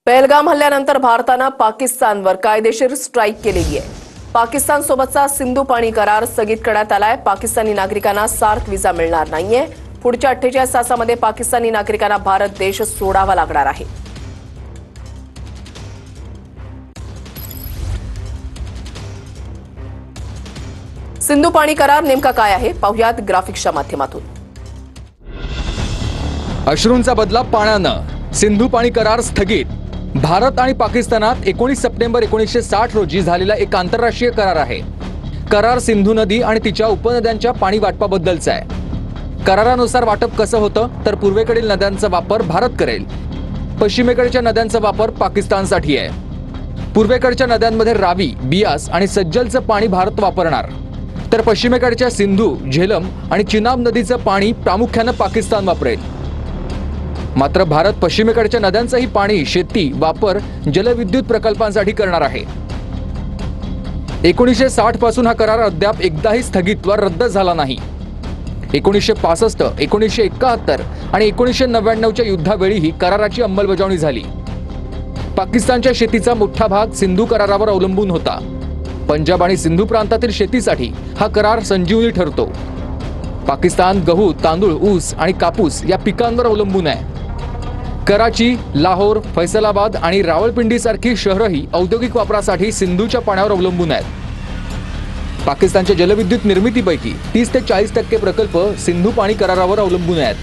पहलगाम हल्ल्यानंतर भारतानं पाकिस्तानवर कायदेशीर स्ट्राईक केलेली आहे। पाकिस्तान सोबतचा सिंधू पाणी करार स्थगित करण्यात आलाय। पाकिस्तानी नागरिकांना सार्क व्हिसा मिळणार नाहीये। पुढच्या 48 तासांमध्ये पाकिस्तानी नागरिकांना भारत देश सोडावा लागणार आहे। सिंधू पाणी करार नेमका काय आहे पाहुयात ग्राफिक्सच्या माध्यमातून। अश्रूंचा बदला पाण्यानं, सिंधू पाणी करार स्थगित। भारत आणि पाकिस्तानात 19 सप्टेंबर 1960 रोजी झालेला एक आंतरराष्ट्रीय करार आहे। करार सिंधू नदी आणि तिच्या उपनद्यांच्या पाणी वाटपाबद्दलचा आहे। करारानुसार वाटप कसं होतं तर पूर्वेकडील नद्यांचा वापर भारत करेल, पश्चिमेकडच्या नद्यांचा वापर पाकिस्तानसाठी आहे। पूर्वेकडच्या नद्यांमध्ये रावी, बियास आणि सज्जलचं पाणी भारत वापरणार, तर पश्चिमेकडच्या सिंधू, झेलम आणि चिनाब नदीचं पाणी प्रामुख्याने पाकिस्तान वापरेल। मात्र भारत पश्चिमेकडच्या नद्यांचंही पाणी शेती, वापर, जलविद्युत प्रकल्पांसाठी करणार आहे। 1960 पासून हा करार अद्याप एकदाही स्थगित वा रद्द झाला नाही। 1965, 1971 आणि 1999च्या युद्धावेळीही कराराची अंमलबजावणी झाली। पाकिस्तानच्या शेतीचा मोठा भाग सिंधू करारावर अवलंबून होता। पंजाब आणि सिंधू प्रांतातील शेतीसाठी हा करार संजीवनी ठरतो। पाकिस्तान गहू, तांदूळ, ऊस आणि कापूस या पिकांवर अवलंबून आहे। कराची, लाहोर, फैसलाबाद आणि रावळपिंडीसारखी शहरही औद्योगिक वापरासाठी सिंधूच्या पाण्यावर अवलंबून आहेत। पाकिस्तानच्या जलविद्युत निर्मितीपैकी 30 ते 40% प्रकल्प सिंधू पाणी करारावर अवलंबून आहेत।